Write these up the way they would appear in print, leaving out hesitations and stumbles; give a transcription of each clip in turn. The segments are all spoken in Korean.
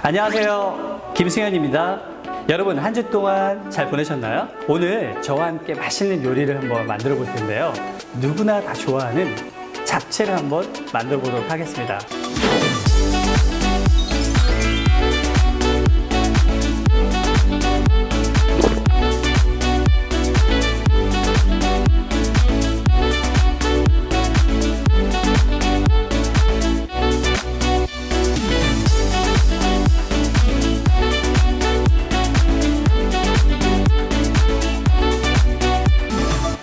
안녕하세요, 김승현입니다. 여러분, 한 주 동안 잘 보내셨나요? 오늘 저와 함께 맛있는 요리를 한번 만들어 볼 텐데요, 누구나 다 좋아하는 잡채를 한번 만들어 보도록 하겠습니다.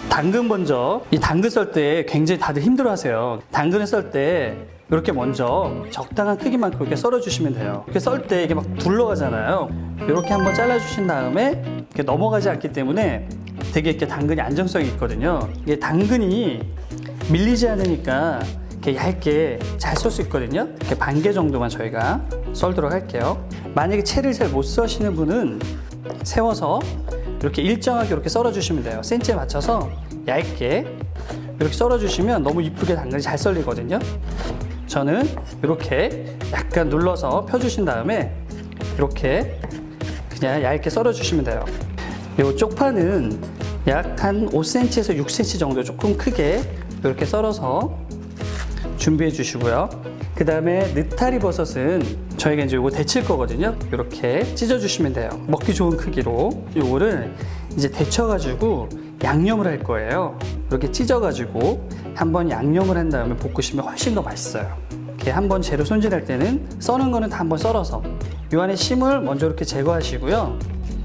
당근 먼저, 이 당근 썰 때 굉장히 다들 힘들어 하세요. 당근을 썰 때 이렇게 먼저 적당한 크기만큼 이렇게 썰어 주시면 돼요. 이렇게 썰 때 이게 막 둘러가잖아요. 이렇게 한번 잘라 주신 다음에 이렇게 넘어가지 않기 때문에 되게 이렇게 당근이 안정성이 있거든요. 이게 당근이 밀리지 않으니까 이렇게 얇게 잘 썰 수 있거든요. 이렇게 반 개 정도만 저희가 썰도록 할게요. 만약에 채를 잘 못 써시는 분은 세워서 이렇게 일정하게 이렇게 썰어 주시면 돼요. 센치에 맞춰서 얇게 이렇게 썰어 주시면 너무 이쁘게 당근이 잘 썰리거든요. 저는 이렇게 약간 눌러서 펴 주신 다음에 이렇게 그냥 얇게 썰어 주시면 돼요. 이 쪽파는 약 한 5cm에서 6cm 정도 조금 크게 이렇게 썰어서 준비해 주시고요. 그 다음에 느타리 버섯은 저희가 이제 요거 데칠 거거든요. 이렇게 찢어 주시면 돼요. 먹기 좋은 크기로. 요거를 이제 데쳐 가지고 양념을 할 거예요. 이렇게 찢어 가지고 한번 양념을 한 다음에 볶으시면 훨씬 더 맛있어요. 이렇게 한번 재료 손질할 때는 써는 거는 다 한번 썰어서 요 안에 심을 먼저 이렇게 제거하시고요.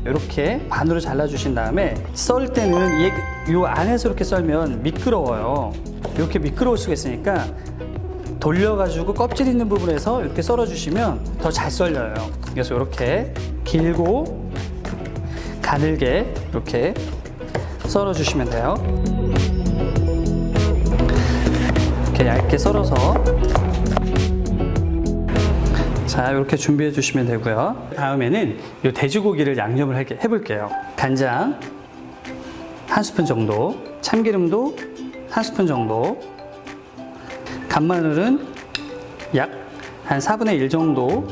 이렇게 반으로 잘라 주신 다음에 썰 때는 요 안에서 이렇게 썰면 미끄러워요. 이렇게 미끄러울 수가 있으니까 돌려가지고 껍질 있는 부분에서 이렇게 썰어주시면 더 잘 썰려요. 그래서 이렇게 길고 가늘게 이렇게 썰어주시면 돼요. 이렇게 얇게 썰어서 자, 이렇게 준비해 주시면 되고요. 다음에는 이 돼지고기를 양념을 해볼게요. 간장 한 스푼 정도, 참기름도 한 스푼 정도, 간마늘은 약 한 4분의 1 정도,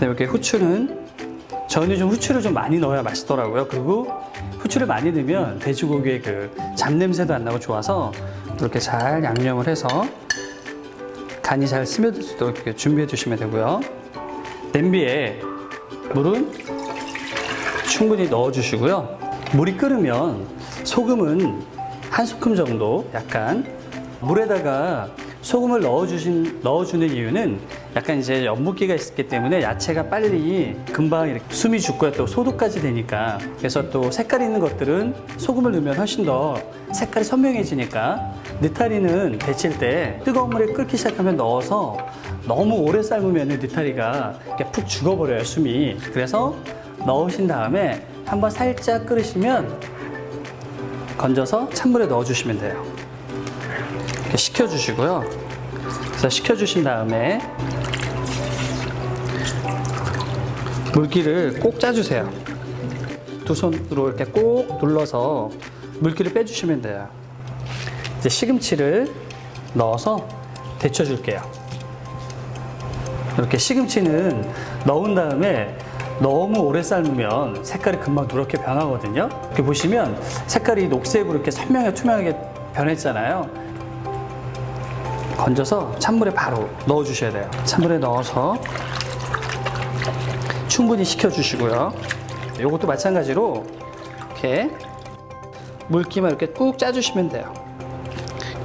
이렇게 후추는 저는 좀 후추를 좀 많이 넣어야 맛있더라고요. 그리고 후추를 많이 넣으면 돼지고기의 그 잡냄새도 안 나고 좋아서 이렇게 잘 양념을 해서 간이 잘 스며들 수 있도록 이렇게 준비해 주시면 되고요. 냄비에 물은 충분히 넣어 주시고요. 물이 끓으면 소금은 한 스푼 정도, 약간 물에다가 소금을 넣어주는 이유는 약간 이제 연분기가 있기 때문에 야채가 빨리 금방 이렇게 숨이 죽고요. 또 소독까지 되니까. 그래서 또 색깔 있는 것들은 소금을 넣으면 훨씬 더 색깔이 선명해지니까. 느타리는 데칠 때 뜨거운 물에 끓기 시작하면 넣어서 너무 오래 삶으면 느타리가 이렇게 푹 죽어버려요, 숨이. 그래서 넣으신 다음에 한번 살짝 끓이시면 건져서 찬물에 넣어주시면 돼요. 이렇게 식혀주시고요. 그래서 식혀주신 다음에 물기를 꼭 짜주세요. 두 손으로 이렇게 꼭 눌러서 물기를 빼주시면 돼요. 이제 시금치를 넣어서 데쳐줄게요. 이렇게 시금치는 넣은 다음에 너무 오래 삶으면 색깔이 금방 누렇게 변하거든요. 이렇게 보시면 색깔이 녹색으로 이렇게 선명하게 투명하게 변했잖아요. 건져서 찬물에 바로 넣어 주셔야 돼요. 찬물에 넣어서 충분히 식혀 주시고요. 이것도 마찬가지로 이렇게 물기만 이렇게 꾹 짜주시면 돼요.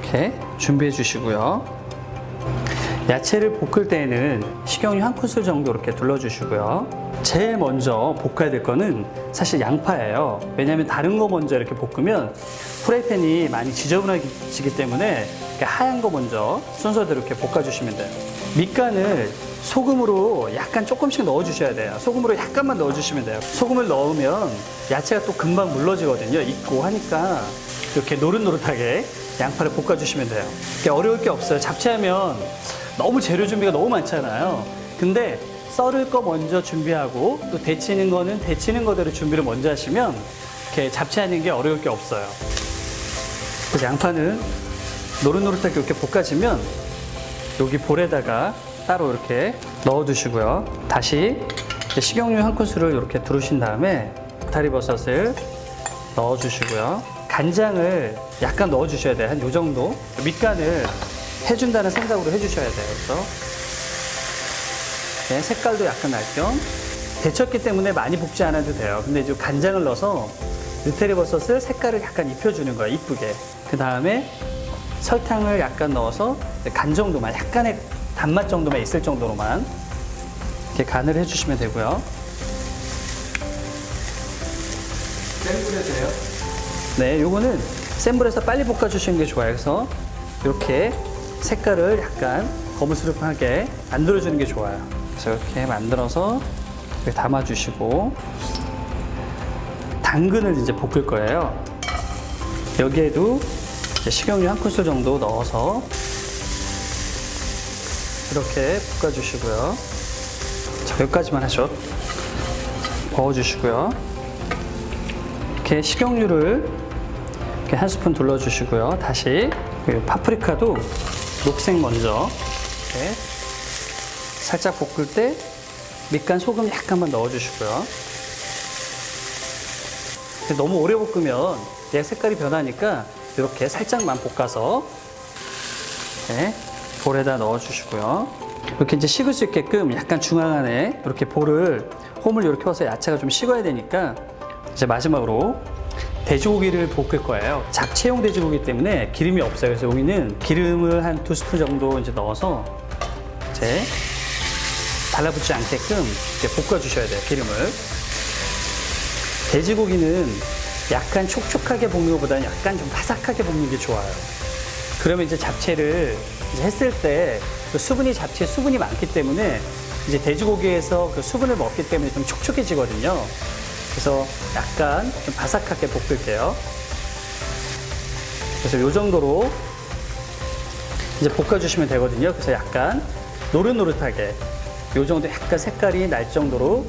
이렇게 준비해 주시고요. 야채를 볶을 때에는 식용유 한 큰술 정도 이렇게 둘러주시고요. 제일 먼저 볶아야 될 거는 사실 양파예요. 왜냐하면 다른 거 먼저 이렇게 볶으면 프라이팬이 많이 지저분해지기 때문에 이렇게 하얀 거 먼저 순서대로 이렇게 볶아주시면 돼요. 밑간을 소금으로 약간 조금씩 넣어주셔야 돼요. 소금으로 약간만 넣어주시면 돼요. 소금을 넣으면 야채가 또 금방 물러지거든요. 익고 하니까 이렇게 노릇노릇하게 양파를 볶아주시면 돼요. 어려울 게 없어요. 잡채하면 너무 재료 준비가 너무 많잖아요. 근데 썰을 거 먼저 준비하고 또 데치는 거는 데치는 거대로 준비를 먼저 하시면 이렇게 잡채하는 게 어려울 게 없어요. 그래서 양파는 노릇노릇하게 이렇게 볶아지면 여기 볼에다가 따로 이렇게 넣어 두시고요. 다시 식용유 한 큰술을 이렇게 두르신 다음에 느타리버섯을 넣어주시고요. 간장을 약간 넣어주셔야 돼요. 한 요 정도. 밑간을 해준다는 생각으로 해주셔야 돼요. 그래서 네, 색깔도 약간 날 겸. 데쳤기 때문에 많이 볶지 않아도 돼요. 근데 이제 간장을 넣어서 느타리버섯을 색깔을 약간 입혀주는 거예요. 이쁘게. 그 다음에 설탕을 약간 넣어서 간 정도만, 약간의 단맛 정도만 있을 정도로만 이렇게 간을 해주시면 되고요. 센 불에서요? 네, 요거는 센 불에서 빨리 볶아주시는 게 좋아요. 그래서 이렇게 색깔을 약간 거무스름하게 만들어주는 게 좋아요. 그래서 이렇게 만들어서 이렇게 담아주시고 당근을 이제 볶을 거예요. 여기에도 이제 식용유 한 큰술 정도 넣어서 이렇게 볶아주시고요. 자, 여기까지만 하죠. 부어주시고요. 이렇게 식용유를 이렇게 한 스푼 둘러주시고요. 다시 파프리카도 녹색 먼저 이렇게 살짝 볶을 때 밑간 소금 약간만 넣어주시고요. 너무 오래 볶으면 얘 색깔이 변하니까 이렇게 살짝만 볶아서 이렇게 볼에다 넣어주시고요. 이렇게 이제 식을 수 있게끔 약간 중앙 안에 이렇게 볼을 홈을 이렇게 펴서 야채가 좀 식어야 되니까 이제 마지막으로 돼지고기를 볶을 거예요. 잡채용 돼지고기 때문에 기름이 없어요. 그래서 여기는 기름을 한 2스푼 정도 이제 넣어서 이제 달라붙지 않게끔 이렇게 볶아주셔야 돼요. 기름을. 돼지고기는 약간 촉촉하게 볶는 것보다는 약간 좀 바삭하게 볶는 게 좋아요. 그러면 이제 잡채를 이제 했을 때 그 수분이 잡채에 수분이 많기 때문에 이제 돼지고기에서 그 수분을 먹기 때문에 좀 촉촉해지거든요. 그래서 약간 좀 바삭하게 볶을게요. 그래서 이 정도로 이제 볶아주시면 되거든요. 그래서 약간 노릇노릇하게 이 정도 약간 색깔이 날 정도로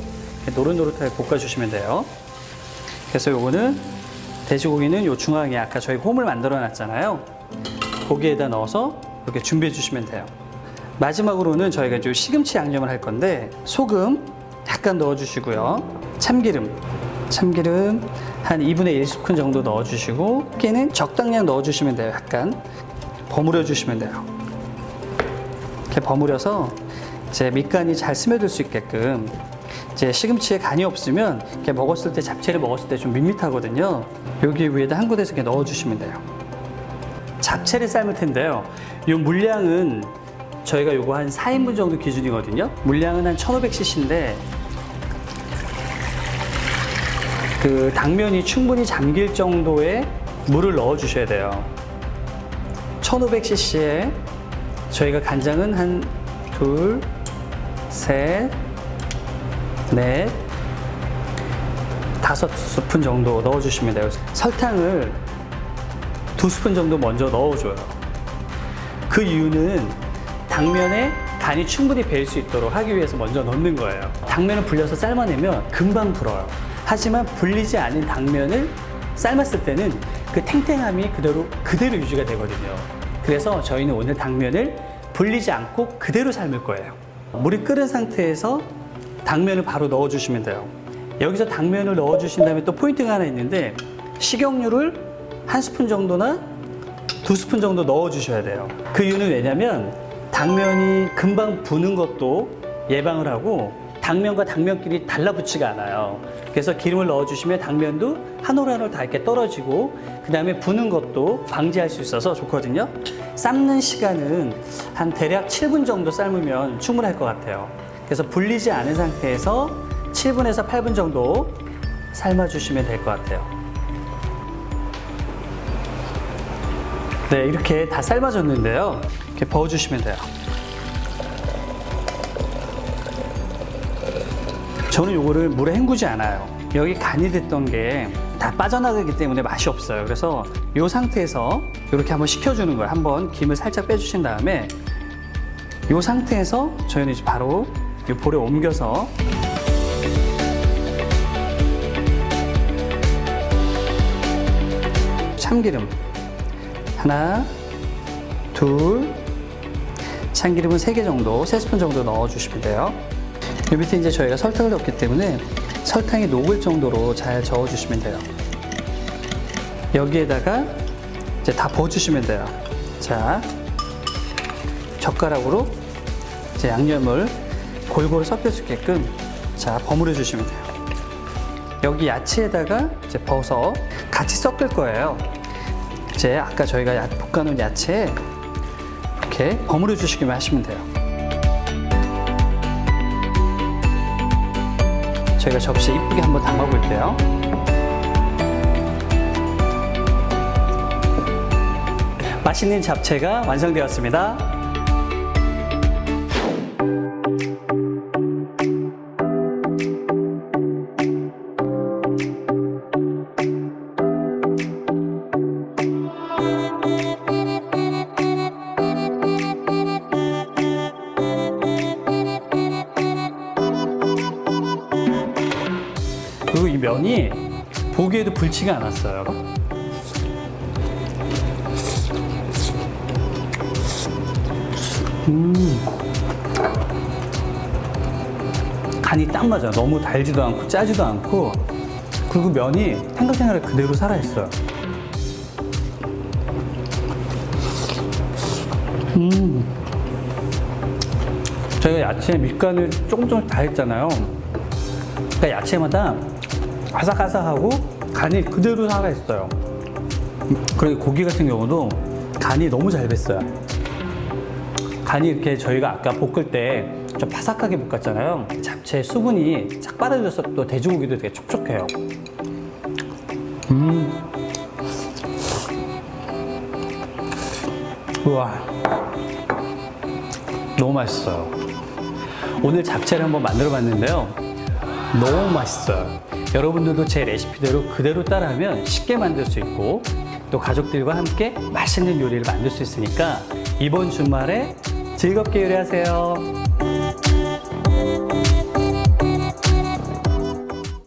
노릇노릇하게 볶아주시면 돼요. 그래서 요거는 돼지고기는 요 중앙에 아까 저희 홈을 만들어 놨잖아요. 고기에다 넣어서 이렇게 준비해 주시면 돼요. 마지막으로는 저희가 이제 시금치 양념을 할 건데 소금 약간 넣어 주시고요. 참기름 한 2분의 1스푼 정도 넣어 주시고 깨는 적당량 넣어 주시면 돼요. 약간 버무려 주시면 돼요. 이렇게 버무려서 이제 밑간이 잘 스며들 수 있게끔. 이제 시금치에 간이 없으면 이렇게 먹었을 때 잡채를 먹었을 때 좀 밋밋하거든요. 여기 위에다 한 군데서 이렇게 넣어 주시면 돼요. 잡채를 삶을 텐데요. 이 물량은 저희가 요거 한 4인분 정도 기준이거든요. 물량은 한 1500cc인데 그 당면이 충분히 잠길 정도의 물을 넣어 주셔야 돼요. 1500cc에 저희가 간장은 한 둘, 셋, 넷, 5스푼 정도 넣어주시면 돼요. 설탕을 2스푼 정도 먼저 넣어줘요. 그 이유는 당면에 간이 충분히 배일 수 있도록 하기 위해서 먼저 넣는 거예요. 당면을 불려서 삶아내면 금방 불어요. 하지만 불리지 않은 당면을 삶았을 때는 그 탱탱함이 그대로 유지가 되거든요. 그래서 저희는 오늘 당면을 불리지 않고 그대로 삶을 거예요. 물이 끓은 상태에서 당면을 바로 넣어주시면 돼요. 여기서 당면을 넣어주신 다음에 또 포인트가 하나 있는데 식용유를 한 스푼 정도나 2스푼 정도 넣어주셔야 돼요. 그 이유는 왜냐면 당면이 금방 부는 것도 예방을 하고 당면과 당면끼리 달라붙지가 않아요. 그래서 기름을 넣어주시면 당면도 한 올 한 올 다 이렇게 떨어지고 그 다음에 부는 것도 방지할 수 있어서 좋거든요. 삶는 시간은 한 대략 7분 정도 삶으면 충분할 것 같아요. 그래서 불리지 않은 상태에서 7분에서 8분 정도 삶아주시면 될 것 같아요. 네, 이렇게 다 삶아졌는데요. 이렇게 부어주시면 돼요. 저는 요거를 물에 헹구지 않아요. 여기 간이 됐던 게 다 빠져나가기 때문에 맛이 없어요. 그래서 이 상태에서 이렇게 한번 식혀주는 거예요. 한번 김을 살짝 빼주신 다음에 이 상태에서 저희는 이제 바로 이 볼에 옮겨서 참기름 하나, 둘, 참기름은 3개 정도, 3스푼 정도 넣어주시면 돼요. 이 밑에 이제 저희가 설탕을 넣었기 때문에 설탕이 녹을 정도로 잘 저어주시면 돼요. 여기에다가 이제 다 부어주시면 돼요. 자, 젓가락으로 이제 양념을 골고루 섞일 수 있게끔 자, 버무려 주시면 돼요. 여기 야채에다가 이제 버섯 같이 섞을 거예요. 이제 아까 저희가 볶아놓은 야채에 이렇게 버무려 주시기만 하시면 돼요. 저희가 접시에 이쁘게 한번 담아 볼게요. 맛있는 잡채가 완성되었습니다. 그리고 이 면이 보기에도 불치가 않았어요. 간이 딱 맞아요. 너무 달지도 않고 짜지도 않고, 그리고 면이 생각생각에 그대로 살아있어요. 저희가 야채 밑간을 조금 다 했잖아요. 그러니까 야채마다 아삭아삭하고 간이 그대로 살아있어요. 그리고 고기 같은 경우도 간이 너무 잘 뱄어요. 간이 이렇게 저희가 아까 볶을 때 좀 바삭하게 볶았잖아요. 잡채 수분이 쫙 빨아들여서 또 돼지고기도 되게 촉촉해요. 우와, 너무 맛있어요. 오늘 잡채를 한번 만들어 봤는데요. 너무 맛있어요. 여러분들도 제 레시피대로 그대로 따라하면 쉽게 만들 수 있고, 또 가족들과 함께 맛있는 요리를 만들 수 있으니까 이번 주말에 즐겁게 요리하세요.